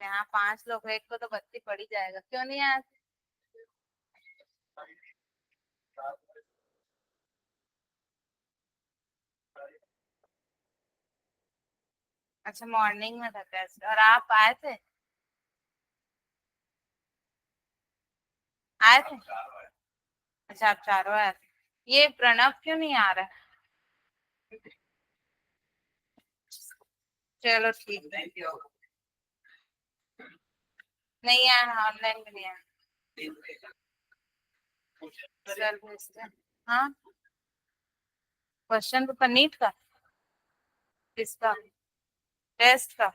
यहाँ 5 लोग हैं, एक को तो बत्ती पड़ ही जाएगा, क्यों नहीं आया? अच्छा, मॉर्निंग में था टेस्ट और आप आए थे? आए थे? अच्छा, आप चारों आए थे। ये प्रणव क्यों नहीं आ रहा है? चलो ठीक है। नहीं आया, ऑनलाइन में नहीं आया। चल भेजते हैं। हाँ, क्वेश्चन पेपर नीट का? किसका? टेस्ट का?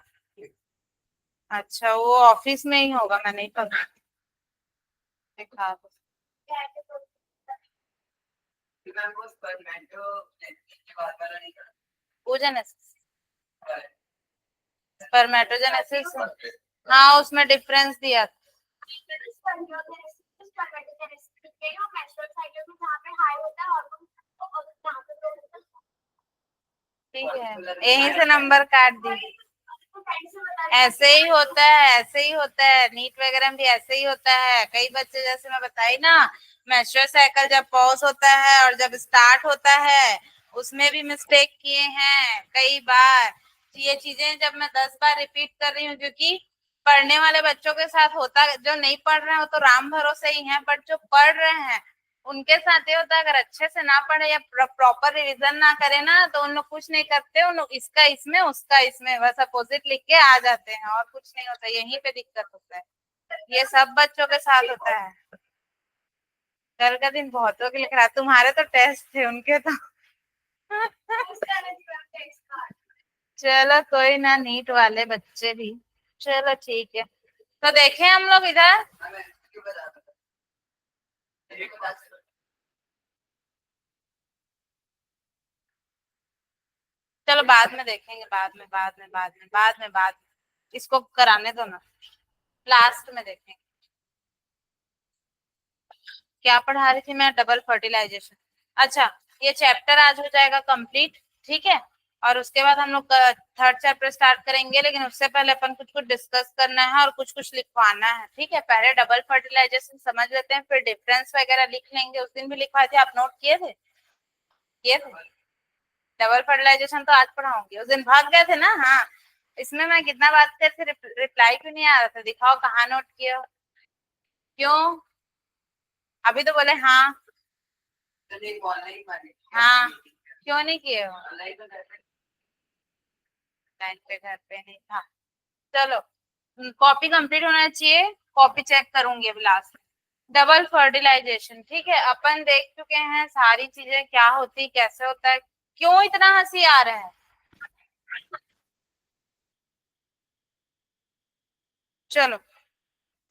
अच्छा, वो ऑफिस में ही होगा, मैं नहीं पता। दिखा दो। Oogenesis, spermatogenesis. हाँ, उसमें डिफरेंस दिया। ठीक है, यहीं से नंबर काट दी। ऐसे ही होता है, ऐसे ही होता है, नीट वगैरह में भी ऐसे ही होता है। कई बच्चे, जैसे मैं बताई ना, मेंस्ट्रुअल साइकिल जब पॉज होता है और जब स्टार्ट होता है, उसमें भी मिस्टेक किए हैं कई बार। ये चीजें जब मैं 10 बार रिपीट कर रही हूँ, क्योंकि पढ़ने वाले बच्चों के साथ होता, जो नहीं पढ़ रहे हैं वो तो राम भरोसे ही हैं, बट जो पढ़ रहे हैं उनके साथ ये होता है, अगर अच्छे से ना पढ़े या प्रॉपर रिवीजन ना करे ना, तो उन लोग कुछ नहीं करते, उन लोग इसका इसमें उसका इसमें बस अपोजिट लिख के आ जाते हैं और कुछ नहीं होता। यहीं पे दिक्कत होता है, ये सब बच्चों के साथ होता है। कल का दिन बहुतों के लिख रहा, तुम्हारे तो टेस्ट थे, उनके तो चलो कोई ना, नीट वाले बच्चे भी। चलो ठीक है, तो देखें हम लोग इधर। चलो बाद में देखेंगे, बाद में इसको कराने दो ना, लास्ट में देखेंगे। क्या पढ़ा रही थी मैं? Double fertilisation. अच्छा, ये चैप्टर आज हो जाएगा कंप्लीट, ठीक है। और उसके बाद हम लोग थर्ड चैप्टर स्टार्ट करेंगे, लेकिन उससे पहले अपन कुछ कुछ डिस्कस करना है और कुछ कुछ लिखवाना है, ठीक है। पहले डबल फर्टिलाइजेशन समझ लेते हैं, फिर डिफरेंस वगैरह लिख लेंगे। उस दिन भी लिखवाए थे, आप नोट किए थे? किए थे? डबल फर्टिलाइजेशन तो आज पढ़ाऊंगी, उस दिन भाग गए थे ना। हाँ, इसमें मैं कितना बात कर थे, रिप्लाई क्यों नहीं आ रहा था? दिखाओ कहाँ नोट किया। क्यों? अभी तो बोले हाँ। हाँ, क्यों नहीं किए हो? टाइम पे घर पे नहीं था। चलो, कॉपी कंप्लीट होना चाहिए, कॉपी चेक करूंगी अभी लास्ट। डबल फर्टिलाइजेशन, ठीक है। अपन देख चुके हैं सारी चीजें, क्या होती, कैसे होता है। क्यों इतना हंसी आ रहा है? चलो,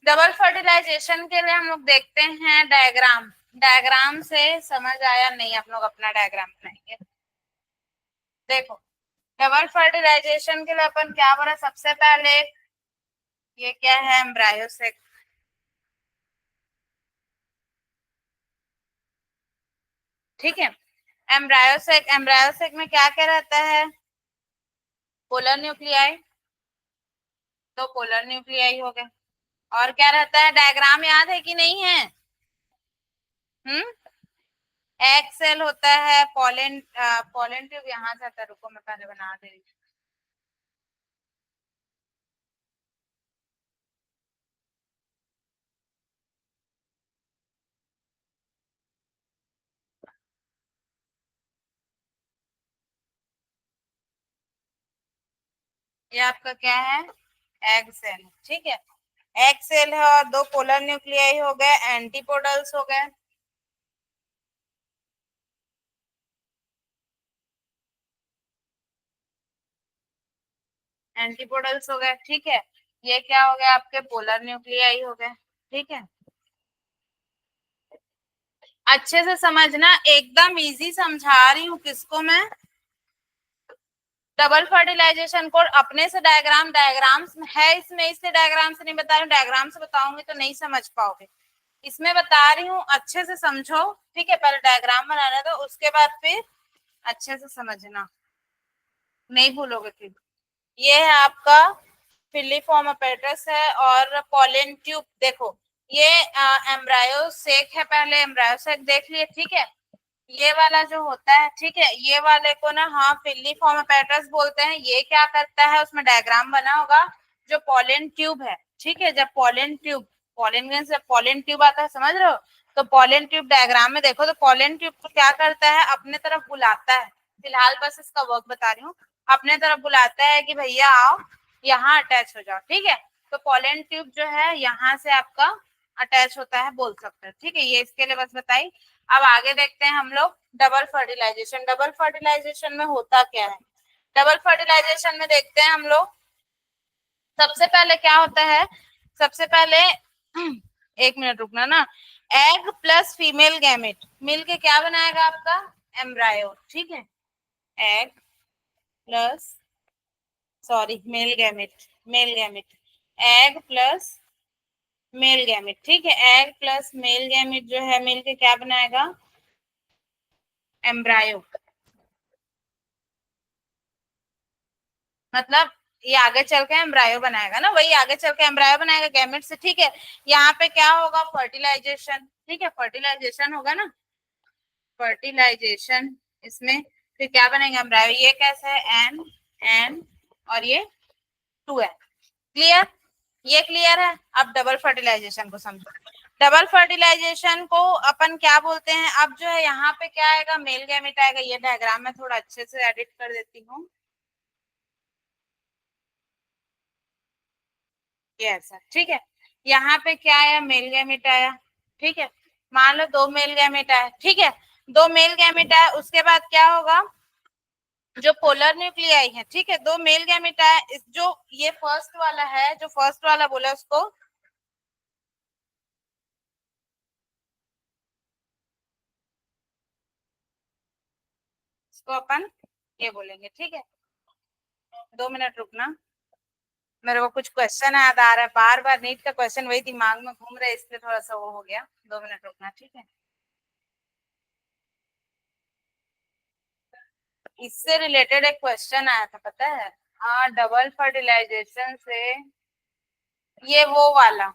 डबल फर्टिलाइजेशन के लिए हम लोग देखते हैं डायग्राम। डायग्राम से समझ आया नहीं? आप लोग अपना डायग्राम बनाएंगे। देखो, डबल फर्टिलाइजेशन के लिए अपन क्या बोला सबसे पहले? ये क्या है? एम्ब्रायोसेक। ठीक है, एम्ब्रायोसेक। एम्ब्रायोसेक में क्या क्या रहता है? पोलर न्यूक्लियाई, तो पोलर न्यूक्लियाई हो गए। और क्या रहता है? डायग्राम याद है कि नहीं है? हम्म, एग सेल होता है, पोलन, पोलन ट्यूब यहाँ से आता है। रुको, मैं पहले बना दे रही हूँ। ये आपका क्या है? एग सेल, ठीक है। एग सेल है और दो पोलर न्यूक्लियाई हो गए, एंटीपोडल्स हो गए। एंटीपोडल्स हो गए, ठीक है। ये क्या हो गया? आपके पोलर न्यूक्लियाई हो गए, ठीक है। अच्छे से समझना, एकदम इजी समझा रही हूँ। किसको मैं? डबल फर्टिलाइजेशन को अपने से डायग्राम, डायग्राम्स है इसमें, इसलिए डायग्राम से नहीं बता रही हूँ। डायग्राम से बताऊंगी तो नहीं समझ पाओगे। इसमें बता रही हूँ, अच्छे से समझो, ठीक है। पहले डायग्राम बनाना दो, उसके बाद फिर अच्छे से समझना, नहीं भूलोगे फिर। ये है आपका फिलीफॉर्म अपैरेटस है और पोलन ट्यूब। देखो ये एम्ब्रायो सेक है, पहले एम्ब्रायो सेक देख लिए, ठीक है। ये वाला जो होता है, ठीक है, ये वाले को ना हाँ फिलीफॉर्म अपैरेटस बोलते हैं। ये क्या करता है, उसमें डायग्राम बना होगा, जो पोलन ट्यूब है, ठीक है। जब पोलन ट्यूब, पोलन ग्रेन से पोलन ट्यूब आता है, समझ रहे हो, तो पोलन ट्यूब डायग्राम में देखो तो पोलन ट्यूब को क्या करता है, अपने तरफ बुलाता है। फिलहाल बस इसका वर्क बता रही हूँ। अपने तरफ बुलाता है कि भैया आओ यहाँ अटैच हो जाओ, ठीक है। तो पोलन ट्यूब जो है यहाँ से आपका अटैच होता है, बोल सकते हैं, ठीक है। ये इसके लिए बस बताई। अब आगे देखते हैं हम लोग डबल फर्टिलाइजेशन। डबल फर्टिलाइजेशन में होता क्या है, डबल फर्टिलाइजेशन में देखते हैं हम लोग। सबसे पहले क्या होता है, सबसे पहले एक मिनट रुकना ना। एग प्लस फीमेल गैमेट मिलके क्या बनाएगा आपका एम्ब्रायो, ठीक है। Egg plus, sorry male gamete, male gamete, egg plus male gamete, ठीक है। एग प्लस मेल गैमेट जो है मिलके क्या बनाएगा एम्ब्रायो। मतलब ये आगे चल के एम्ब्रायो बनाएगा ना, वही आगे चल के एम्ब्रायो बनाएगा गैमेट से, ठीक है। यहाँ पे क्या होगा फर्टिलाइजेशन, ठीक है, फर्टिलाइजेशन होगा ना, फर्टिलाइजेशन। इसमें फिर क्या बनेगा एम्ब्रायो। ये कैसे है एन एन और ये 2 है, क्लियर, ये क्लियर है। अब डबल फर्टिलाइजेशन को समझो। डबल फर्टिलाइजेशन को अपन क्या बोलते हैं, अब जो है यहाँ पे क्या आएगा मेल गैमेट आएगा। ये डायग्राम में थोड़ा अच्छे से एडिट कर देती हूँ, ये ऐसा, ठीक है। यहाँ पे क्या आया मेल गैमेट आया, ठीक है। मान लो 2 मेल गैमेट आया, ठीक है। 2 मेल गैमेट आया, उसके बाद क्या होगा, जो पोलर न्यूक्लियाई है, ठीक है, 2 मेल गैमेट आया। जो ये फर्स्ट वाला है, जो फर्स्ट वाला बोला उसको अपन ये बोलेंगे, ठीक है। 2 मिनट रुकना, मेरे को कुछ क्वेश्चन याद आ रहा है, बार बार नीट का क्वेश्चन वही दिमाग में घूम रहा है, इसलिए थोड़ा सा वो हो गया। 2 मिनट रुकना, ठीक है। इससे रिलेटेड एक क्वेश्चन आया था, पता है, हाँ डबल फर्टिलाइजेशन से, ये वो वाला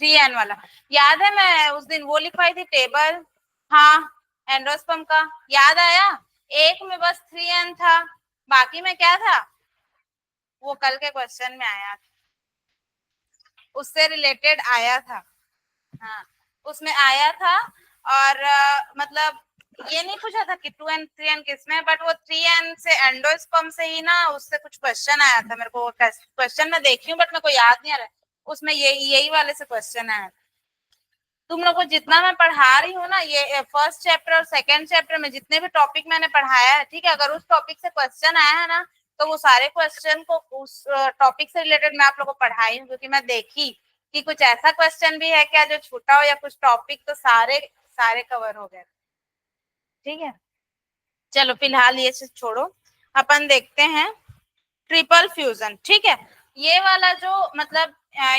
3N वाला, याद है मैं उस दिन वो लिखवाई थी टेबल, हाँ एंडोस्पर्म का, याद आया। एक में बस 3N था, बाकी में क्या था, वो कल के क्वेश्चन में आया, उससे रिलेटेड आया था, हाँ उसमें आया था। और मतलब ये नहीं पूछा था कि 2N 3N किसमें, बट वो 3N से एंडोस्पर्म से ही ना, उससे कुछ क्वेश्चन आया था। मेरे को क्वेश्चन मैं देखी हूँ बट मेरे को याद नहीं आ रहा है, उसमें यही वाले से क्वेश्चन आया था। तुम लोग को जितना मैं पढ़ा रही हूँ ना, ये फर्स्ट चैप्टर और सेकंड चैप्टर में जितने भी टॉपिक मैंने पढ़ाया है, ठीक है, अगर उस टॉपिक से क्वेश्चन आया है ना, तो वो सारे क्वेश्चन को उस टॉपिक से रिलेटेड मैं आप लोगों को पढ़ाई हूँ, क्योंकि मैं देखी कि कुछ ऐसा क्वेश्चन भी है क्या जो छूटा हो, या कुछ टॉपिक तो सारे सारे कवर हो गए, ठीक है। चलो फिलहाल ये चीज छोड़ो, अपन देखते हैं ट्रिपल फ्यूजन, ठीक है। ये वाला जो मतलब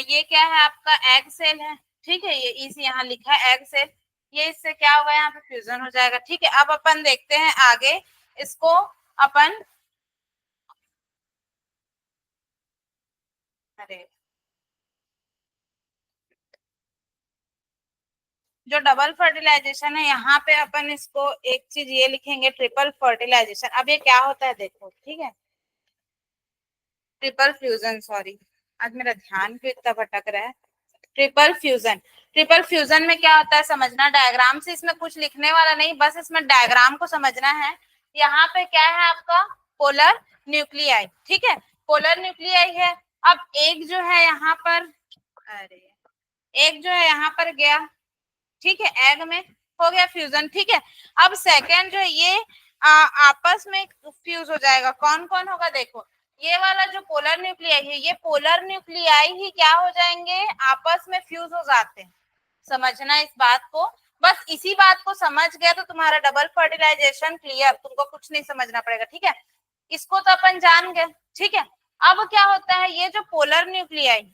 ये क्या है आपका एग सेल है, ठीक है, ये इस यहाँ लिखा है एग सेल, ये इससे क्या होगा यहाँ पे फ्यूजन हो जाएगा, ठीक है। अब अपन देखते हैं आगे इसको, अपन अरे जो डबल फर्टिलाइजेशन है यहाँ पे अपन इसको एक चीज ये लिखेंगे ट्रिपल फर्टिलाइजेशन। अब ये क्या होता है देखो, ठीक है, ट्रिपल फ्यूजन, सॉरी आज मेरा ध्यान क्यों इतना भटक रहा है। ट्रिपल फ्यूजन, ट्रिपल फ्यूजन में क्या होता है समझना, डायग्राम से इसमें कुछ लिखने वाला नहीं, बस इसमें डायग्राम को समझना है। यहाँ पे क्या है आपका पोलर न्यूक्लियाई, ठीक है, पोलर न्यूक्लियाई है। अब एक जो है यहाँ पर, अरे एक जो है यहाँ पर गया, ठीक है, एग में हो गया फ्यूजन, ठीक है। अब सेकेंड जो है ये आपस में फ्यूज हो जाएगा, कौन कौन होगा देखो, ये वाला जो पोलर न्यूक्लियाई है, ये पोलर न्यूक्लियाई ही क्या हो जाएंगे आपस में फ्यूज हो जाते हैं। समझना इस बात को, बस इसी बात को समझ गया तो तुम्हारा डबल फर्टिलाइजेशन क्लियर, तुमको कुछ नहीं समझना पड़ेगा, ठीक है। इसको तो अपन जान गए, ठीक है। अब क्या होता है, ये जो पोलर न्यूक्लियाई,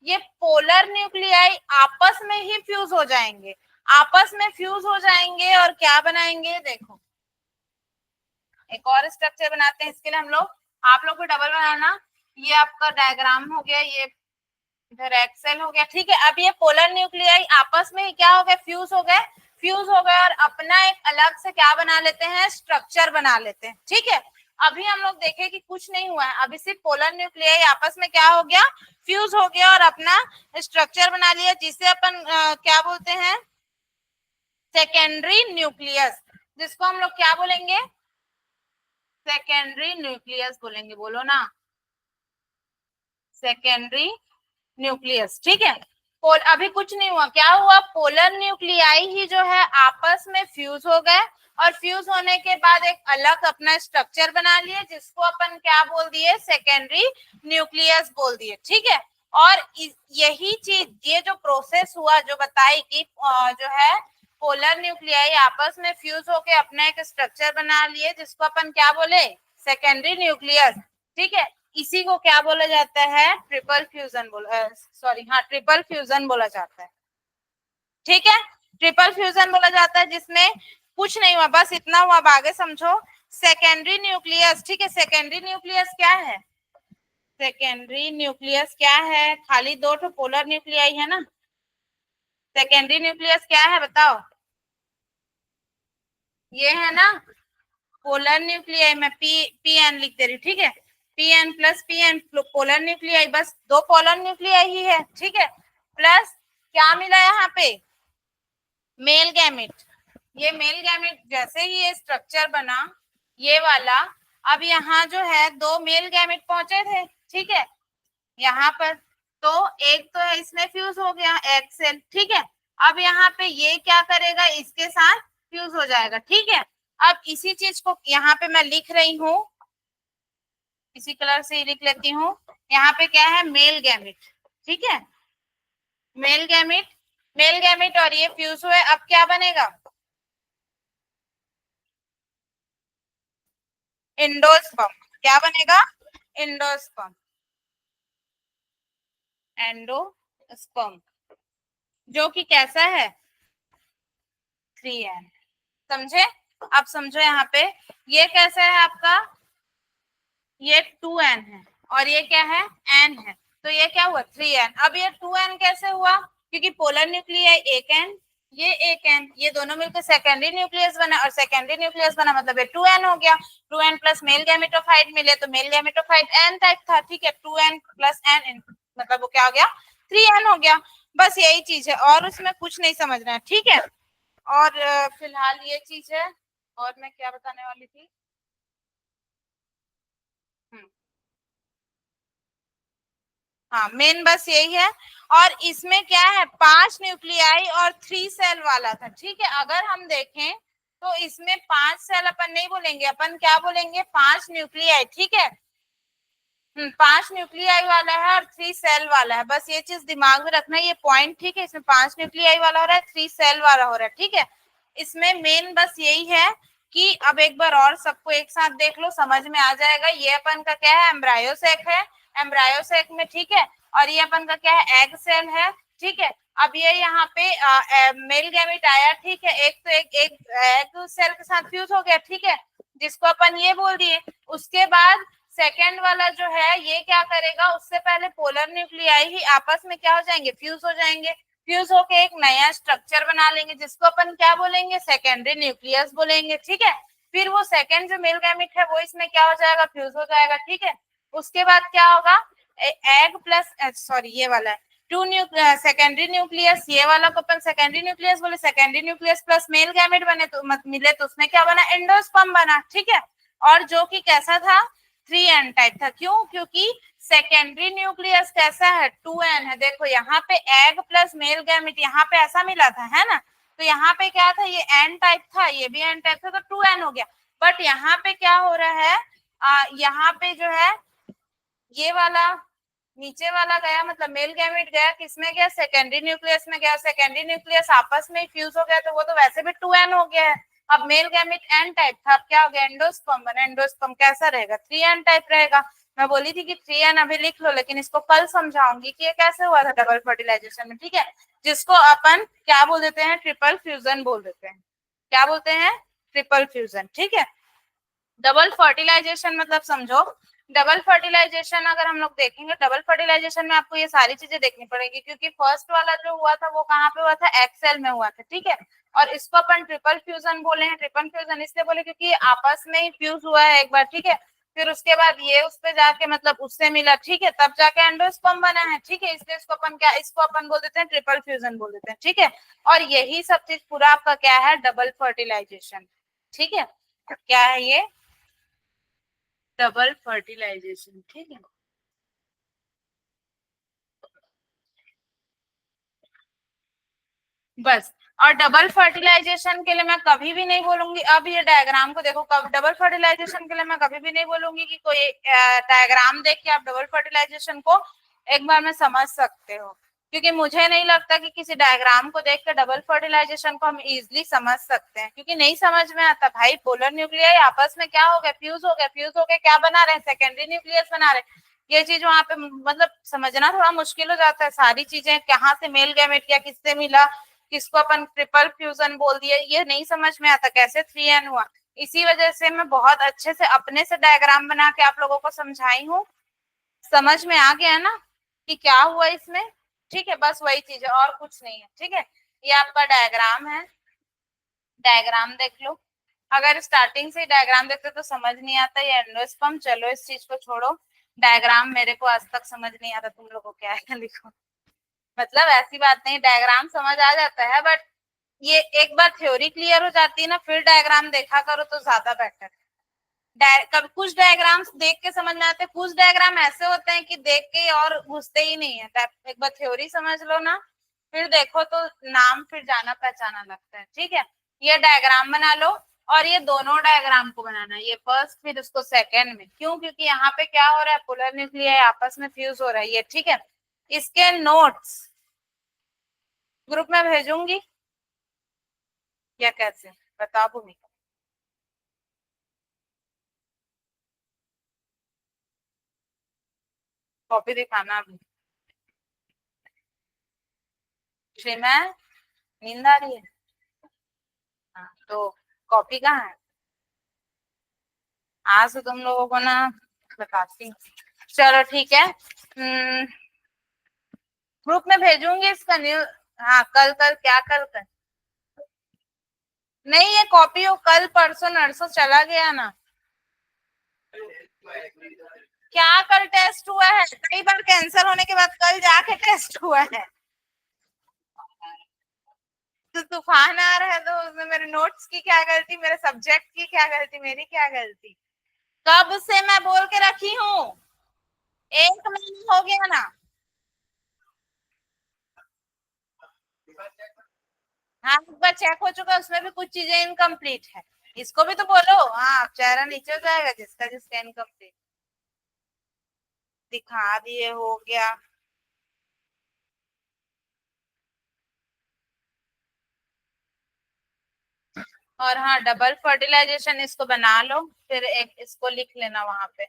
ये पोलर न्यूक्लियाई आपस में ही फ्यूज हो जाएंगे, आपस में फ्यूज हो जाएंगे और क्या बनाएंगे देखो, एक और स्ट्रक्चर बनाते हैं इसके लिए हम लोग, आप लोग को डबल बनाना, ये आपका डायग्राम हो गया, ये इधर एक्सेल हो गया, ठीक है। अब ये पोलर न्यूक्लियाई आपस में क्या हो गए, फ्यूज हो गए, फ्यूज हो गए और अपना एक अलग से क्या बना लेते हैं, स्ट्रक्चर बना लेते हैं, ठीक है। अभी हम लोग देखें कि कुछ नहीं हुआ है, अभी सिर्फ पोलर न्यूक्लियाई आपस में क्या हो गया, फ्यूज हो गया और अपना स्ट्रक्चर बना लिया, जिसे अपन क्या बोलते हैं, सेकेंडरी न्यूक्लियस, जिसको हम लोग क्या बोलेंगे, सेकेंडरी न्यूक्लियस बोलेंगे, बोलो ना, सेकेंडरी न्यूक्लियस, ठीक है। अभी कुछ नहीं हुआ, क्या हुआ, पोलर न्यूक्लियाई ही जो है आपस में फ्यूज हो गए और फ्यूज होने के बाद एक अलग अपना स्ट्रक्चर बना लिए, जिसको अपन क्या बोल दिए, सेकेंडरी न्यूक्लियस बोल दिए, ठीक है। और यही चीज, ये जो प्रोसेस हुआ जो बताई कि जो है पोलर न्यूक्लियाई आपस में फ्यूज होके अपना एक स्ट्रक्चर बना लिए, जिसको अपन क्या बोले, सेकेंडरी न्यूक्लियस, ठीक है। इसी को क्या बोला जाता है, ट्रिपल फ्यूजन बोला, सॉरी हाँ, ट्रिपल फ्यूजन बोला जाता है, ठीक है। ट्रिपल फ्यूजन बोला जाता है, जिसमें कुछ नहीं हुआ, बस इतना हुआ, अब आगे समझो। सेकेंडरी न्यूक्लियस, ठीक है, सेकेंडरी न्यूक्लियस क्या है, सेकेंडरी न्यूक्लियस क्या है, खाली दो तो पोलर न्यूक्लियाई है ना, सेकेंडरी न्यूक्लियस क्या है बताओ, ये है ना पोलर न्यूक्लियाई, मैं पी एन लिख दे रही हूँ, ठीक है, P N plus P N polar nuclei, बस दो पोलर न्यूक्लियाई ही है, ठीक है। प्लस क्या मिला यहाँ पे, मेल गैमेट, ये मेल गैमेट, जैसे ही ये स्ट्रक्चर बना ये वाला, अब यहाँ जो है दो मेल गैमेट पहुंचे थे, ठीक है, यहाँ पर, तो एक तो है इसमें फ्यूज हो गया एग सेल, ठीक है। अब यहाँ पे ये क्या करेगा, इसके साथ फ्यूज हो जाएगा, ठीक है। अब इसी चीज को यहाँ पे मैं लिख रही हूँ, इसी कलर से ही लिख लेती हूँ, यहाँ पे क्या है, मेल गैमेट, ठीक है, मेल गैमेट, मेल गैमेट और ये फ्यूज हुए, अब क्या बनेगा, एंडोस्पर्म, क्या बनेगा, एंडोस्पर्म, एंडोस्पर्म, जो कि कैसा है, 3n, समझे। अब समझो यहाँ पे, ये कैसा है आपका, ये 2n है और ये क्या है, n है, तो ये क्या हुआ, 3n। अब ये 2n कैसे हुआ, क्योंकि पोलर न्यूक्लियाई एक n, ये एक n, ये दोनों मिलकर सेकेंडरी न्यूक्लियस बना, और सेकेंडरी न्यूक्लियस बना मतलब ये 2n हो गया, 2n प्लस मेल गैमेटोफाइट मिले, तो मेल गैमेटोफाइट n टाइप था, ठीक है, 2n प्लस n मतलब वो क्या हो गया, 3n हो गया, बस यही चीज है, और उसमें कुछ नहीं समझना है, ठीक है। और फिलहाल ये चीज है, और मैं क्या बताने वाली थी, हाँ मेन बस यही है। और इसमें क्या है, 5 न्यूक्लियाई और 3 सेल वाला था, ठीक है। अगर हम देखें तो इसमें 5 सेल अपन नहीं बोलेंगे, अपन क्या बोलेंगे, 5 न्यूक्लियाई, ठीक है, 5 न्यूक्लियाई वाला है और 3 सेल वाला है, बस ये चीज दिमाग में रखना है, ये पॉइंट, ठीक है। इसमें 5 न्यूक्लियाई वाला हो रहा है, 3 सेल वाला हो रहा है, ठीक है। इसमें मेन बस यही है कि अब एक बार और सबको एक साथ देख लो, समझ में आ जाएगा। ये अपन का क्या है, एम्ब्रायो सेक है, एम्ब्रायो सेक में, ठीक है, और ये अपन का क्या है, एग सेल है, ठीक है। अब ये यहाँ पे मेल गैमेट आया, ठीक है, एक तो एक एग सेल के साथ फ्यूज हो गया, ठीक है, जिसको अपन ये बोल दिए। उसके बाद सेकेंड वाला जो है ये क्या करेगा, उससे पहले पोलर न्यूक्लियाई ही आपस में क्या हो जाएंगे, फ्यूज हो जाएंगे, फ्यूज होके एक नया स्ट्रक्चर बना लेंगे, जिसको अपन क्या बोलेंगे, सेकेंडरी न्यूक्लियस बोलेंगे, ठीक है। फिर वो सेकेंड जो मेल गैमेट है वो इसमें क्या हो जाएगा, फ्यूज हो जाएगा, ठीक है। उसके बाद क्या होगा, एग प्लस, सॉरी ये वाला है टू सेकेंडरी न्यूक्लियस, ये वाला को अपन सेकेंडरी न्यूक्लियस बोले, secondary nucleus plus male gamete बने तो मिले तो उसमें क्या बना, एंडोस्पर्म बना, ठीक है। और जो कि कैसा था, 3n टाइप था, क्यों, क्योंकि सेकेंडरी न्यूक्लियस कैसा है, 2n है, देखो यहाँ पे एग प्लस मेल गैमेट यहाँ पे ऐसा मिला था, है ना, तो यहाँ पे क्या था, ये n टाइप था, ये भी n टाइप था, तो 2n हो गया। बट यहाँ पे क्या हो रहा है, यहाँ पे जो है ये वाला नीचे वाला गया, मतलब मेल गैमेट गया किसमें गया, सेकेंडरी न्यूक्लियस में गया, सेकेंडरी न्यूक्लियस आपस में फ्यूज हो गया, तो वो तो वैसे भी 2n हो गया है। अब मेल गैमेट n टाइप था, अब क्या हो गया, एंडोस्पर्म बना, एंडोस्पर्म कैसा रहेगा, 3n टाइप रहेगा। मैं बोली थी कि 3n अभी लिख लो, लेकिन इसको कल समझाऊंगी कि ये कैसे हुआ था डबल फर्टिलाइजेशन में, ठीक है, जिसको अपन क्या बोल देते हैं, ट्रिपल फ्यूजन बोल देते हैं, क्या बोलते हैं, ट्रिपल फ्यूजन, ठीक है। डबल फर्टिलाइजेशन मतलब समझो, डबल फर्टिलाइजेशन अगर हम लोग देखेंगे, डबल फर्टिलाइजेशन में आपको ये सारी चीजें देखनी पड़ेगी, क्योंकि फर्स्ट वाला जो हुआ था वो कहाँ पे हुआ था, एक्सेल में हुआ था, ठीक है। और इसको अपन ट्रिपल फ्यूजन बोले हैं। ट्रिपल फ्यूजन इसलिए बोले क्योंकि आपस में ही फ्यूज हुआ है एक बार, ठीक है, फिर उसके बाद ये उस पे जाके मतलब उससे मिला, ठीक है, तब जाके एंडोस्पर्म बना है, ठीक है, इसलिए इसको अपन क्या, इसको अपन बोल देते हैं ट्रिपल फ्यूजन बोल देते हैं, ठीक है। और यही सब चीज पूरा आपका क्या है, डबल फर्टिलाइजेशन, ठीक है। क्या है ये, डबल फर्टिलाइजेशन, ठीक है। बस। और डबल फर्टिलाइजेशन के लिए मैं कभी भी नहीं बोलूंगी, अब ये डायग्राम को देखो, कब डबल फर्टिलाइजेशन के लिए मैं कभी भी नहीं बोलूंगी कि कोई डायग्राम देख के आप डबल फर्टिलाइजेशन को एक बार में समझ सकते हो, क्योंकि मुझे नहीं लगता कि किसी डायग्राम को देख के डबल फर्टिलाइजेशन को हम इजिली समझ सकते हैं, क्योंकि नहीं समझ में आता भाई। पोलर न्यूक्लियाई आपस में क्या हो गया, फ्यूज हो गया, फ्यूज हो गया क्या बना रहे हैं, सेकेंडरी न्यूक्लियस बना रहे हैं। ये चीज वहां पे मतलब समझना थोड़ा मुश्किल हो जाता है, सारी चीजें कहाँ से मेल गैमेट किया, किससे मिला, किसको अपन ट्रिपल फ्यूजन बोल दिए, ये नहीं समझ में आता कैसे 3n हुआ। इसी वजह से मैं बहुत अच्छे से अपने से डायग्राम बना के आप लोगों को समझाई हूँ। समझ में आ गया ना कि क्या हुआ इसमें, ठीक है। बस वही चीज है और कुछ नहीं है, ठीक है। ये आपका डायग्राम है, डायग्राम देख लो। अगर स्टार्टिंग से डायग्राम देखते तो समझ नहीं आता ये एंडोस्पर्म, चलो इस चीज को छोड़ो। डायग्राम मेरे को आज तक समझ नहीं आता तुम लोगों को क्या है लिखो, मतलब ऐसी बात नहीं, डायग्राम समझ आ जाता है, बट ये एक बार थ्योरी क्लियर हो जाती है ना, फिर डायग्राम देखा करो तो ज्यादा बेटर है। कभी कुछ डायग्राम्स देख के समझ में आते हैं, कुछ डायग्राम ऐसे होते हैं कि देख के और घुसते ही नहीं है। एक बार थ्योरी समझ लो ना, फिर देखो तो नाम फिर जाना पहचाना लगता है, ठीक है। ये डायग्राम बना लो, और ये दोनों डायग्राम को बनाना है, ये फर्स्ट फिर उसको सेकेंड में, क्यों, क्योंकि यहाँ पे क्या हो रहा है, पोलर न्यूक्लियाई आपस में फ्यूज हो रहा है ये, ठीक है। इसके नोट्स ग्रुप में भेजूंगी या कैसे, बताओ भूमि। कॉपी दिखाना अभी, श्रीमय नींद आ रही है। हाँ, तो कॉपी कहाँ है, आज तो तुम लोगों को ना बताती हूँ। चलो ठीक है, ग्रुप में भेजूंगी इसका न्यू। हाँ कल, कल क्या, कल कल नहीं, ये कॉपी वो कल परसों नरसों चला गया ना। क्या कल टेस्ट हुआ है, कई बार कैंसर होने के बाद कल जाके टेस्ट हुआ है। तो तूफान आ रहा है तो उसमें मेरे नोट्स की क्या गलती, मेरे सब्जेक्ट की क्या गलती, मेरी क्या गलती। कब से मैं बोल के रखी हूँ, 1 महीना हो गया ना। हाँ एक बार चेक हो चुका, उसमें भी कुछ चीजें इनकम्प्लीट है। इसको भी तो बोलो, हाँ चेहरा नीचे हो जाएगा जिसका जिसका इनकम्प्लीट। दिखा दिए, हो गया। और हाँ डबल फर्टिलाइजेशन इसको बना लो, फिर एक इसको लिख लेना वहां पे।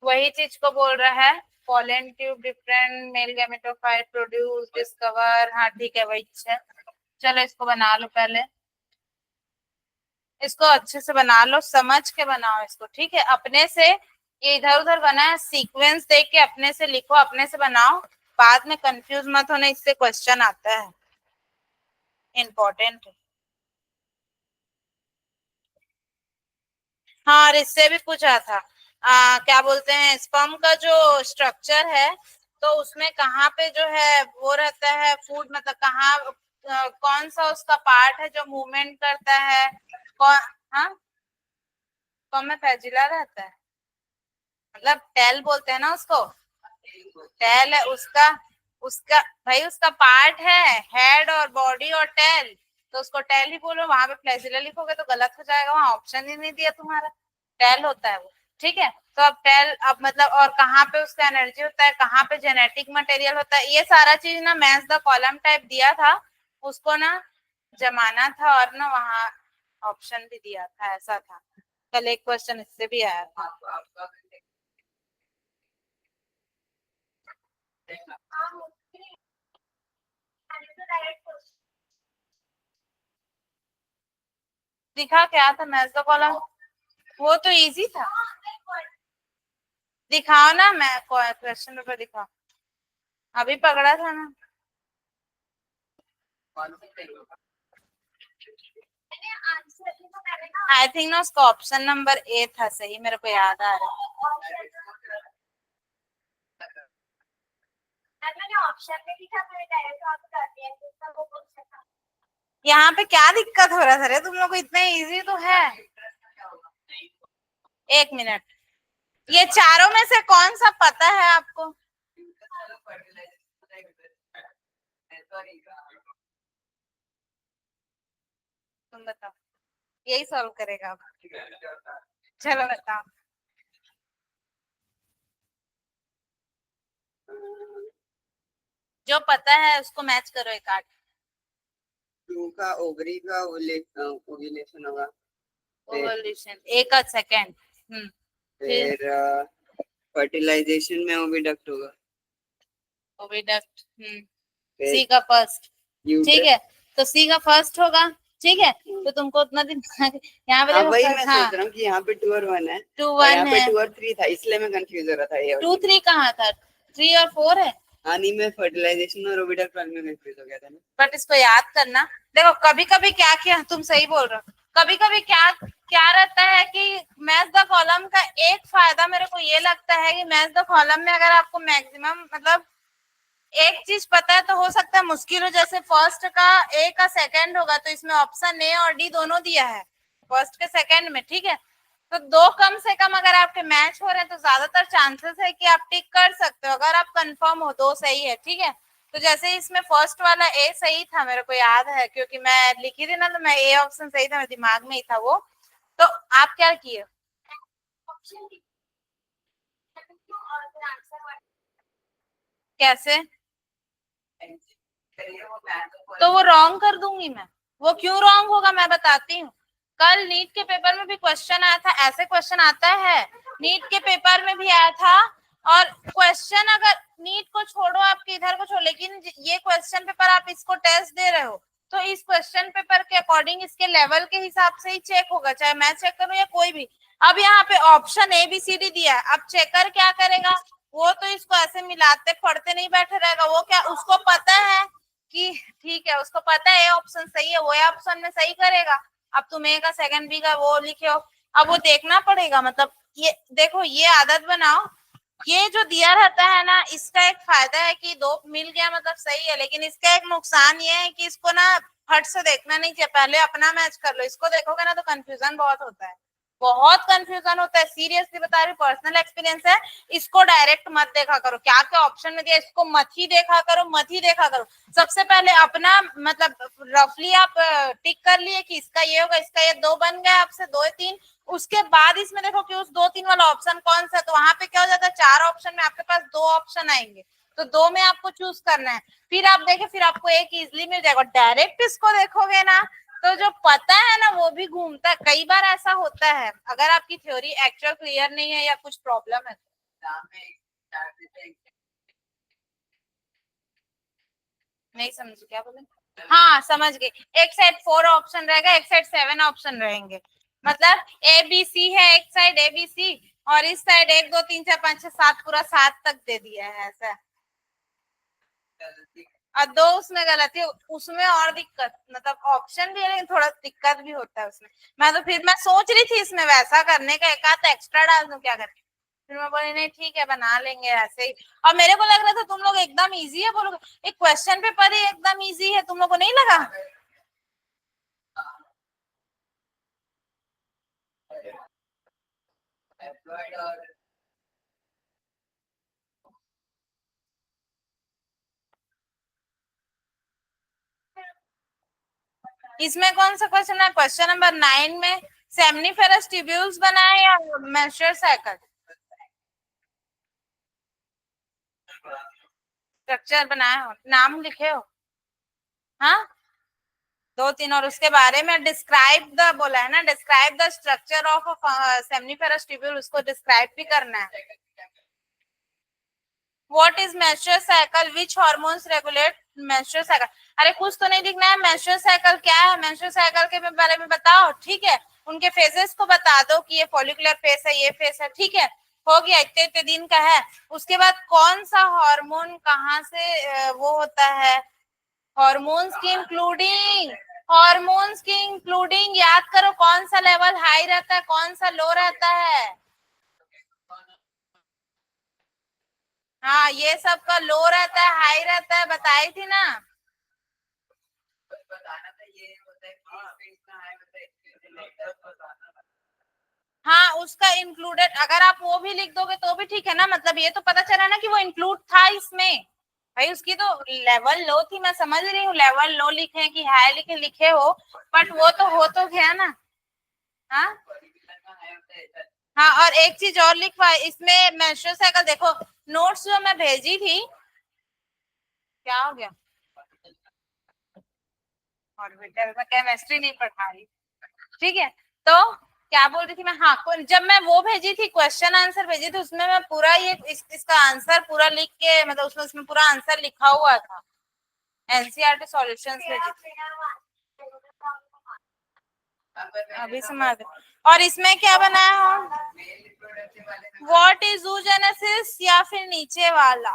वही चीज को बोल रहा है, pollen tube different male gametophyte produce discover, हाँ ठीक है वही है। चलो इसको बना लो पहले, इसको अच्छे से बना लो, समझ के बनाओ इसको, ठीक है। अपने से ये इधर उधर बना है, सीक्वेंस देख के अपने से लिखो, अपने से बनाओ, बाद में कंफ्यूज मत होना, इससे क्वेश्चन आता है, इम्पोर्टेंट है। हाँ और इससे भी पूछा था, क्या बोलते हैं, स्पर्म का जो स्ट्रक्चर है, तो उसमें कहाँ पे जो है वो रहता है फूड, मतलब कहाँ कौन सा उसका पार्ट है जो मूवमेंट करता है, कौन, हाँ कौन में फैजिला रहता है, मतलब टेल बोलते हैं ना उसको, टेल है उसका, उसका भाई उसका पार्ट है, हेड और बॉडी और टेल, तो उसको टेल ही बोलो, वहां पे फ्लैजिला लिखोगे तो गलत हो जाएगा, वहां ऑप्शन ही नहीं दिया तुम्हारा, टेल होता है वो, ठीक है। तो अब टेल, अब मतलब और कहाँ पे उसका एनर्जी होता है, कहाँ पे जेनेटिक मटेरियल होता है, ये सारा चीज ना मैच द कॉलम टाइप दिया था, उसको ना जमाना था, और ना वहाँ ऑप्शन भी दिया था, ऐसा था। कल एक क्वेश्चन इससे भी आया था। दिखा क्या था मैथ कॉलम, वो तो इजी था। दिखाओ ना, मैं क्वेश्चन पेपर दिखाओ, अभी पकड़ा था ना। आई थिंक ना उसका ऑप्शन नंबर ए था, सही मेरे को याद आ रहा है। यहाँ पे क्या दिक्कत हो रहा था तुम लोग को, इतना इजी तो है। एक मिनट, ये चारों में से कौन सा पता है आपको? तुम बताओ, यही सॉल्व करेगा अब। चलो बताओ। जो पता है उसको मैच करो एक आठ। टू का ओवरी का ओव्यूलेशन होगा, ओवल्यूशन एक का सेकंड। फिर फर्टिलाइजेशन में ओविडक्ट होगा, ओविडक्ट। फिर सी का फर्स्ट, ठीक यूट्रस। है, तो सी का फर्स्ट होगा, ठीक है। तो तुमको उतना दिन यहाँ पे हाँ देखो, वही मैं हाँ सोच रहा हूँ कि यहाँ पे 2 और 1 है 2 और यहाँ 1 पे है। 2 और 3 था, इसलिए मैं कंफ्यूज हो रहा था। ये 2 3 कहाँ था? 3 और 4 है। हाँ नहीं, मैं फर्टिलाइजेशन और ओविडक्ट वाले में कंफ्यूज हो गया था ना। बट इसको याद करना। देखो कभी कभी क्या किया, तुम सही बोल रहे हो, कभी कभी क्या क्या रहता है कि मैथ द कॉलम का एक फायदा मेरे को ये लगता है कि मैथ द कॉलम में अगर आपको मैक्सिमम मतलब एक चीज पता है तो हो सकता है मुश्किल हो, जैसे फर्स्ट का ए का सेकंड होगा तो इसमें ऑप्शन ए और डी दोनों दिया है फर्स्ट के सेकंड में, ठीक है। तो दो कम से कम अगर आपके मैच हो रहे हैं तो ज्यादातर चांसेस है कि आप टिक कर सकते हो, अगर आप कंफर्म हो दो सही है, ठीक है। तो जैसे इसमें फर्स्ट वाला ए सही था, मेरे को याद है क्योंकि मैं लिखी थी ना, तो मैं ए ऑप्शन सही था, मेरे दिमाग में ही था वो। तो आप क्या किए? कैसे? तो वो रॉन्ग कर दूंगी मैं। वो क्यों रॉन्ग होगा मैं बताती हूँ। कल नीट के पेपर में भी क्वेश्चन आया था, ऐसे क्वेश्चन आता है, नीट के पेपर में भी आया था। और क्वेश्चन अगर नीट को छोड़ो, आपके इधर को छोड़ो, लेकिन ये क्वेश्चन पेपर आप इसको टेस्ट दे रहे हो, तो इस क्वेश्चन पेपर के अकॉर्डिंग इसके लेवल के हिसाब से ही चेक होगा, चाहे मैं चेक करूँ या कोई भी। अब यहाँ पे option A B C D दिया है, अब चेकर क्या करेगा? वो तो इसको ऐसे मिलाते पढ़ते नहीं बैठे रहेगा, वो क्या उसको पता है कि ठीक है, उसको पता है ऑप्शन सही है, वो ऑप्शन में सही करेगा। अब तुम ए का सेकंड बी का वो लिखे हो, अब वो देखना पड़ेगा। मतलब ये देखो, ये आदत बनाओ। ये जो दिया रहता है ना, इसका एक फायदा है कि दो मिल गया मतलब सही है, लेकिन इसका एक नुकसान ये है कि इसको ना फट से देखना नहीं चाहिए, पहले अपना मैच कर लो। इसको देखोगे ना तो कंफ्यूजन बहुत होता है, बहुत कंफ्यूजन होता है, सीरियसली बता रही, पर्सनल एक्सपीरियंस है। इसको डायरेक्ट मत देखा करो, क्या क्या ऑप्शन में दिया इसको मत ही देखा करो, मत ही देखा करो। सबसे पहले अपना मतलब रफली आप टिक कर लिए कि इसका ये होगा, इसका ये, दो बन गए आपसे, दो तीन। उसके बाद इसमें देखो कि उस दो तीन वाला ऑप्शन कौन सा है, तो वहां पे क्या हो जाता है, चार ऑप्शन में आपके पास दो ऑप्शन आएंगे, तो दो में आपको चूज करना है। फिर आप देखें, फिर आपको एक इजिली मिल जाएगा। डायरेक्ट इसको देखोगे ना तो जो पता है ना वो भी घूमता है, कई बार ऐसा होता है, अगर आपकी थ्योरी एक्चुअल क्लियर नहीं है या कुछ प्रॉब्लम है। नहीं समझ क्या बोले? हाँ समझ गई। एक साइड 4 ऑप्शन रहेगा, एक साइड 7 ऑप्शन रहेंगे, मतलब ए बी सी है, एक साइड ए बी सी, और इस साइड 1 2 3 4 5 6 7, पूरा 7 तक दे दिया है ऐसा। और दो उसमें गलती, उसमें और दिक्कत, मतलब ऑप्शन भी है लेकिन थोड़ा दिक्कत भी होता है उसमें। मैं सोच रही थी इसमें वैसा करने का, एक आध एक्स्ट्रा डाल दूं क्या करके, फिर मैं बोली नहीं ठीक है बना लेंगे ऐसे ही। और मेरे को लग रहा था तुम लोग एकदम इजी है बोलोगे, एक क्वेश्चन पेपर ही एकदम इजी है, तुम लोग को नहीं लगा? इसमें कौन सा क्वेश्चन है? क्वेश्चन नंबर 9 में सेमनीफेरस ट्यूब्यूल्स बनाए या मेंस्ट्रुअल साइकिल स्ट्रक्चर बनाए हो, नाम लिखे हो? हाँ, दो तीन, और उसके बारे में डिस्क्राइब द बोला है ना, describe the structure of seminiferous tubule, उसको डिस्क्राइब भी करना है। What is menstrual cycle, which hormones regulate menstrual cycle. अरे कुछ तो नहीं लिखना है, मेंस्ट्रुअल साइकिल क्या है, मेंस्ट्रुअल साइकिल के बारे में बताओ, ठीक है। उनके फेजेस को बता दो कि ये फॉलिकुलर फेस है, ये फेस है, ठीक है, हो गया, इतने इतने दिन का है। उसके बाद कौन सा हार्मोन कहाँ से वो होता है, हॉर्मोन्स की इंक्लूडिंग याद करो, कौन सा लेवल हाई रहता है, कौन सा लो रहता है। हाँ, ये सब का लो रहता है, हाई रहता है, बताई थी ना। हाँ, उसका इंक्लूडेड अगर आप वो भी लिख दोगे तो भी ठीक है ना, मतलब ये तो पता चला ना कि वो इंक्लूड था इसमें। भाई उसकी तो लेवल लो थी, मैं समझ रही हूँ, लेवल लो लिखे कि हाई लिखे लिखे हो, बट वो तो हो तो गया ना। हाँ हाँ, और एक चीज और लिखवा इसमें, मेंस्ट्रुअल साइकिल देखो, नोट्स जो मैं भेजी थी, क्या हो गया, ऑर्बिटल में केमिस्ट्री नहीं पढ़ा रही, ठीक है। तो क्या बोल रही थी मैं, हाँ, जब मैं वो भेजी थी, क्वेश्चन आंसर भेजी थी, उसमें मैं पूरा ये इसका आंसर पूरा लिख के, मतलब उसमें पूरा आंसर लिखा हुआ था, एनसीईआरटी सॉल्यूशंस भेजी थी। अभी समझ, और इसमें क्या बनाया हो, व्हाट इज oogenesis या फिर नीचे वाला,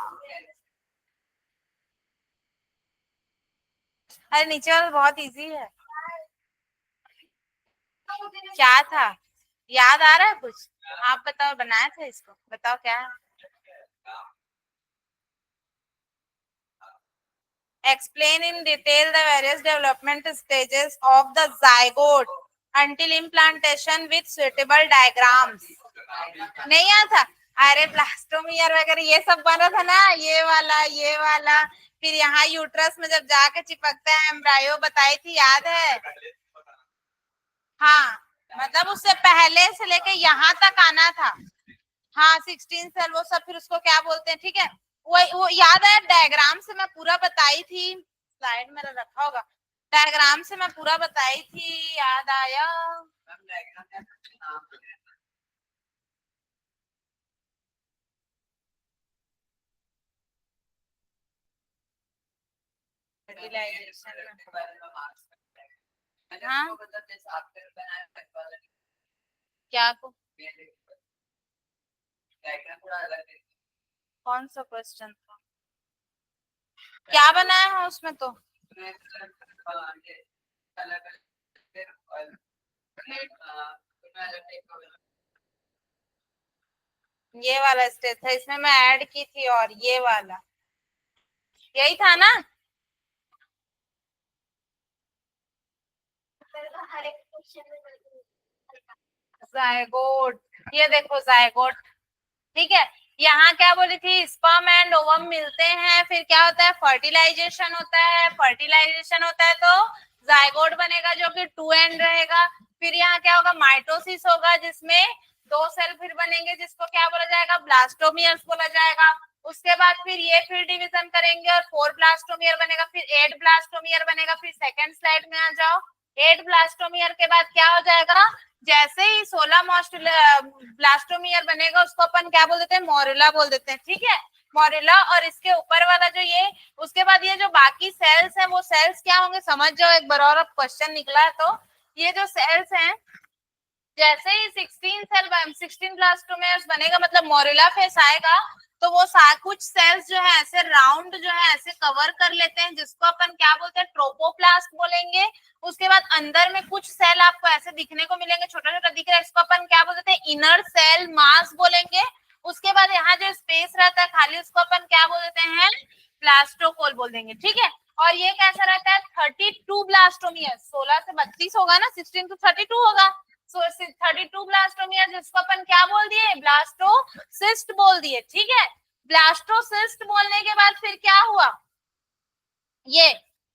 अरे नीचे वाला बहुत इजी है। क्या था, याद आ रहा है कुछ, आप बताओ, बनाया था इसको, बताओ क्या है। Explain in detail the various development stages of the zygote until implantation with suitable diagrams। नहीं आता, अरे ब्लास्टोमियर वगैरह ये सब बना था ना, ये वाला, फिर यहाँ यूट्रस में जब जाके चिपकता है एम्ब्रायो, बताई थी, याद है। हाँ, मतलब उससे पहले से लेके यहाँ तक आना था। हाँ, 16 सेल वो सब, फिर उसको क्या बोलते हैं, ठीक है। वो याद है, डायग्राम से मैं पूरा बताई थी, स्लाइड मेरा रखा होगा, डायग्राम से मैं पूरा बताई थी, याद आया। हाँ, क्या को, कौन सा क्वेश्चन था, क्या बनाया है उसमें तो, ये वाला स्टेज था, इसमें मैं ऐड की थी, और ये वाला यही था ना। जायगोट, ये देखो जायगोट, ठीक है। यहाँ क्या बोली थी, स्पर्म एंड ओवम मिलते हैं, फिर क्या होता है, फर्टिलाइजेशन होता है, फर्टिलाइजेशन होता है तो जायगोट बनेगा जो कि टू एंड रहेगा। फिर यहाँ क्या होगा, माइटोसिस होगा, जिसमें दो सेल फिर बनेंगे, जिसको क्या बोला जाएगा, ब्लास्टोमियर्स बोला जाएगा। उसके बाद फिर ये फिर डिवीजन करेंगे और 4 ब्लास्टोमियर बनेगा, फिर 8 ब्लास्टोमियर बनेगा। फिर सेकंड स्लाइड में आ जाओ, 8 ब्लास्टोमियर के बाद क्या हो जाएगा, जैसे ही 16 ब्लास्टोमियर बनेगा, उसको अपन क्या बोल देते हैं, मोरुला बोल देते हैं, ठीक है, मोरुला। और इसके ऊपर वाला जो ये, उसके बाद ये जो बाकी सेल्स हैं, वो सेल्स क्या होंगे समझ जाओ एक बार, और अब क्वेश्चन निकला है तो, ये जो सेल्स हैं, जैसे ही 16 ब्लास्टोमियर्स बनेगा, मतलब मोरुला फेस आएगा, तो वो कुछ सेल्स जो है ऐसे राउंड जो है ऐसे कवर कर लेते हैं, जिसको अपन क्या बोलते हैं, ट्रोपोप्लास्ट बोलेंगे। उसके बाद अंदर में कुछ सेल आपको ऐसे दिखने को मिलेंगे, छोटा छोटा दिख रहा है, इसको अपन क्या बोलते हैं, इनर सेल मास बोलेंगे। उसके बाद यहाँ जो स्पेस रहता है खाली, उसको अपन क्या बोल देते हैं, ब्लास्टोकोल बोल देंगे, ठीक है। और ये कैसा रहता है, 32 ब्लास्टोमियर, 16 से 32 होगा ना, 16 to 32 होगा, 32 ब्लास्टोमियर, जिसको अपन क्या बोल दिए, ब्लास्टोसिस्ट बोल दिए, ठीक है। ब्लास्टोसिस्ट बोलने के बाद फिर क्या हुआ, ये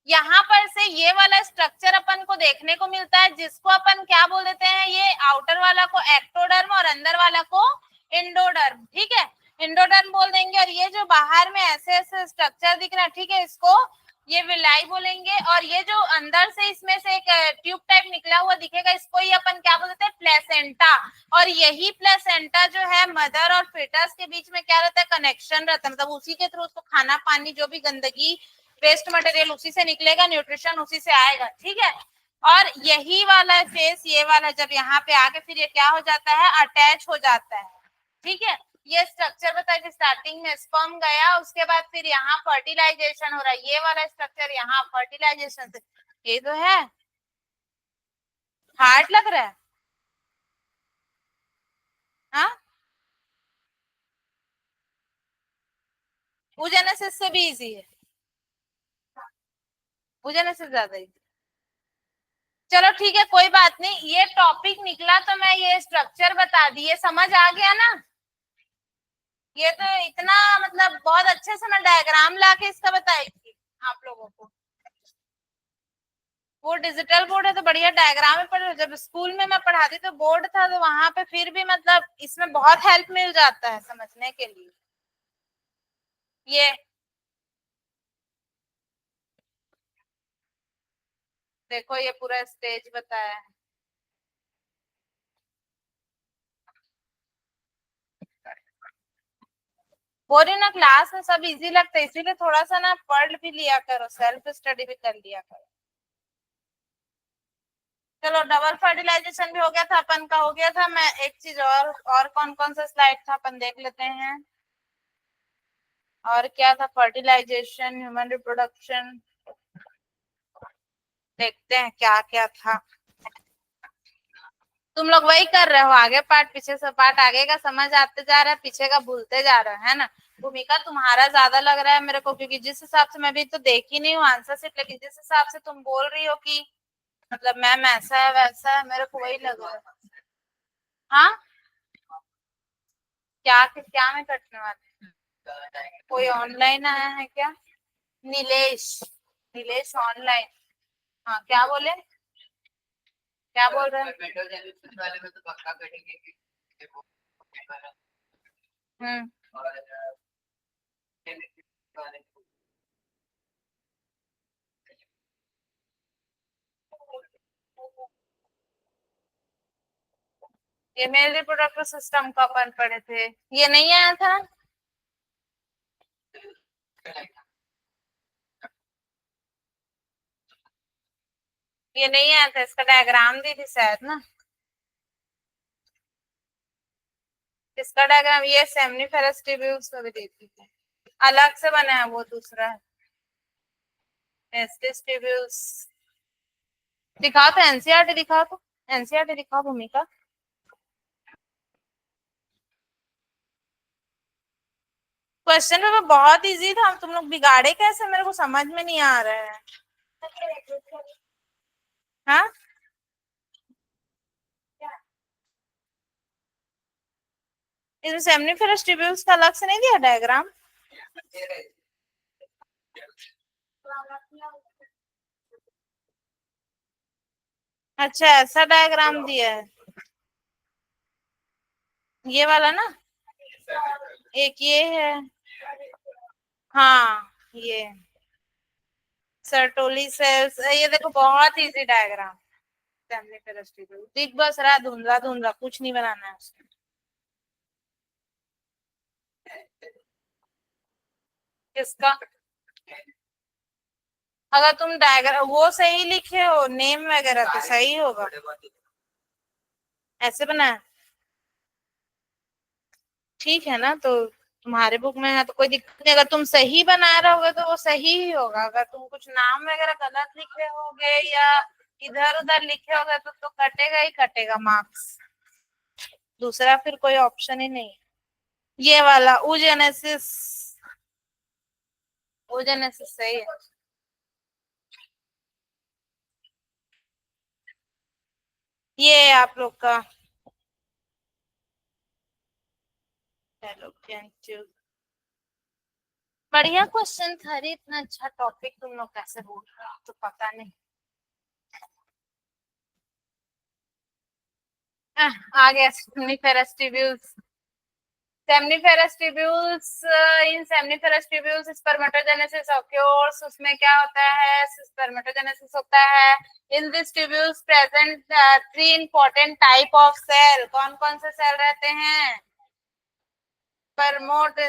यहाँ पर से ये वाला स्ट्रक्चर अपन को देखने को मिलता है, जिसको अपन क्या बोल देते हैं, ये आउटर वाला को एक्टोडर्म और अंदर वाला को इंडोडर्म, ठीक है, इंडोडर्म बोल देंगे। और ये जो बाहर में ऐसे ऐसे स्ट्रक्चर दिख रहा है, ठीक है, इसको ये विलाई बोलेंगे। और ये जो अंदर से इसमें से एक ट्यूब टाइप निकला हुआ दिखेगा, इसको ही अपन क्या बोलते हैं, प्लेसेंटा। और यही प्लेसेंटा जो है मदर और फेटस के बीच में क्या रहता है, कनेक्शन रहता है, मतलब उसी के थ्रू उसको खाना पानी जो भी गंदगी वेस्ट मटेरियल उसी से निकलेगा, न्यूट्रिशन उसी से आएगा, ठीक है। और यही वाला फेस, ये वाला जब यहाँ पे आके फिर ये क्या हो जाता है, अटैच हो जाता है, ठीक है। ये स्ट्रक्चर बताया कि स्टार्टिंग में स्पर्म गया, उसके बाद फिर यहाँ फर्टिलाइजेशन हो रहा है, ये वाला स्ट्रक्चर यहाँ फर्टिलाइजेशन से, ये तो है हार्ड लग रहा है। हाँ, oogenesis से भी इजी है, oogenesis ज्यादा इजी। चलो ठीक है, कोई बात नहीं, ये टॉपिक निकला तो मैं ये स्ट्रक्चर बता दी, ये समझ आ गया ना। ये तो इतना मतलब बहुत अच्छे से मैं डायग्राम लाके इसका बताई थी आप लोगों को। वो डिजिटल बोर्ड है तो बढ़िया डायग्राम में पढ़, जब स्कूल में मैं पढ़ाती तो बोर्ड था, तो वहां पे फिर भी मतलब इसमें बहुत हेल्प मिल जाता है समझने के लिए। ये देखो, ये पूरा स्टेज बताया है। वो रही ना, क्लास में सब इजी लगता है, इसीलिए थोड़ा सा ना पढ़ भी लिया करो, सेल्फ स्टडी भी कर लिया करो। चलो, डबल फर्टिलाइजेशन भी हो गया था अपन का, हो गया था। मैं एक चीज और कौन कौन सा स्लाइड था अपन देख लेते हैं। और क्या था, फर्टिलाइजेशन, ह्यूमन रिप्रोडक्शन, देखते हैं क्या क्या था। तुम लोग वही कर रहे हो, आगे पार्ट पीछे से पार्ट, आगे का समझ आते जा रहा है, पीछे का भूलते जा रहा है ना। भूमिका तुम्हारा ज्यादा लग रहा है मेरे को, क्योंकि जिस हिसाब से मैं भी तो देख ही नहीं हूँ आंसर सीट, लेकिन जिस हिसाब से तुम बोल रही हो कि मतलब मैम ऐसा है वैसा है, मेरे को वही लग रहा है। हाँ, क्या क्या में कटने वाले, कोई ऑनलाइन आया है क्या? नीलेश, नीलेश ऑनलाइन। हाँ, क्या बोले, क्या बोल रहे हैं? हम्म, ये मेल रिप्रोडक्टिव सिस्टम का अपन पढ़े थे, ये नहीं आया था। ये नहीं आया था, इसका डायग्राम दी थी शायद ना। इसका डायग्राम ये सेमनीफेरस ट्यूब्यूल्स को भी दी थी, अलग से बना है, वो दूसरा है एस्टिस ट्यूब्यूल्स। दिखाओ तो एनसीईआरटी दिखाओ, तो एनसीईआरटी दिखाओ भूमिका। क्वेश्चन पेपर बहुत इजी था, तुम लोग बिगाड़े कैसे, मेरे को समझ में नहीं आ रहा है। हाँ, इसमें सेमनीफेरस ट्यूब्यूल्स का अलग से नहीं दिया डायग्राम? अच्छा, ऐसा डायग्राम दिया है, ये वाला ना, एक ये है। हाँ, ये सर्टोली सेल्स, ये देखो बहुत इजी डायग्राम। सेमनीफेरस ट्यूब्यूल दिख बस रहा, धुंधला धुंधला, कुछ नहीं बनाना है उसमें। किसका? अगर तुम डायग्राम वो सही लिखे हो, नेम वगैरह तो सही होगा, ऐसे बना है, ठीक है ना। तो तुम्हारे बुक में है तो कोई दिक्कत नहीं, अगर तुम सही बना रहे होगे तो वो सही ही होगा। अगर तुम कुछ नाम वगैरह गलत लिखे होगे या इधर उधर लिखे होगे तो कटेगा ही कटेगा मार्क्स, दूसरा फिर कोई ऑप्शन ही नहीं है। ये वाला oogenesis, oogenesis सही है। ये आप लोग का fallopian tube, बढ़िया क्वेश्चन था। अरे इतना अच्छा टॉपिक तुम लोग कैसे बोल रहे हो, तो पता नहीं। आ गया फेरस tubules. Seminiferous tubules, in seminiferous tubules spermatogenesis occurs, उसमें क्या होता है, स्पर्मेटोजेनेसिस होता है। In this tubules present three important type of cell. कौन कौन से सेल रहते हैं? स्पर्मोट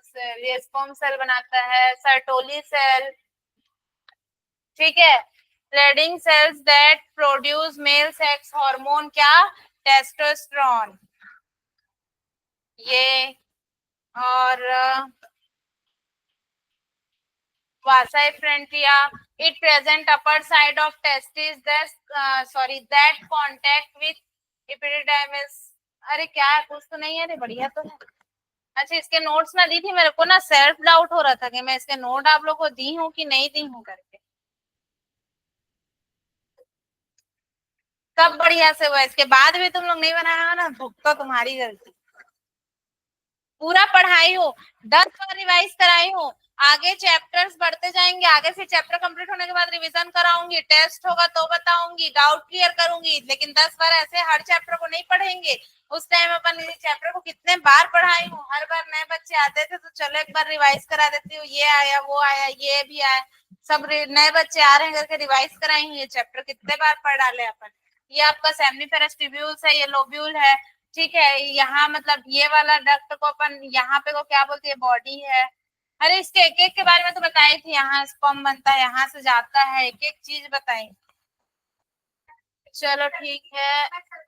सेल, ये स्पर्म सेल बनाता है। सर्टोली सेल, ठीक है। Leydig cells that produce male sex hormone, क्या? टेस्टोस्टेरोन। ये और vasa efferentia, it present upper side of testis that contact with epididymis. अरे क्या है, कुछ तो नहीं है। अरे बढ़िया तो है। अच्छा, इसके नोट्स ना दी थी मेरे को ना, सेल्फ डाउट हो रहा था कि मैं इसके नोट आप लोग को दी हूँ कि नहीं दी हूँ करके। सब बढ़िया से हुआ, इसके बाद भी तुम लोग नहीं बनाया ना, तो तुम्हारी गलती। पूरा पढ़ाई हो, 10 बार रिवाइज कराई हो। आगे चैप्टर्स बढ़ते जाएंगे, आगे से चैप्टर कंप्लीट होने के बाद रिवीजन कराऊंगी, टेस्ट होगा तो बताऊंगी, डाउट क्लियर करूंगी। लेकिन 10 बार ऐसे हर चैप्टर को नहीं पढ़ेंगे। उस टाइम अपन चैप्टर को कितने बार पढ़ाई हूँ, हर बार नए बच्चे आते थे तो चलो एक बार रिवाइज करा देती हूँ, ये आया वो आया ये भी आया, सब नए बच्चे आ रहे हैं करके रिवाइज कराई हूँ। ये चैप्टर कितने बार पढ़ डाले अपन। ये आपका सेमनीफेरस ट्यूब्यूल्स है, ये लोब्यूल है, ठीक है। यहाँ मतलब ये वाला डक्ट को अपन यहाँ पे को क्या बोलते हैं, बॉडी है। अरे इसके एक एक के बारे में तो बताई थी, यहाँ स्पर्म बनता है, यहाँ से जाता है, एक एक चीज बताई। चलो ठीक है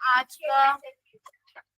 आज का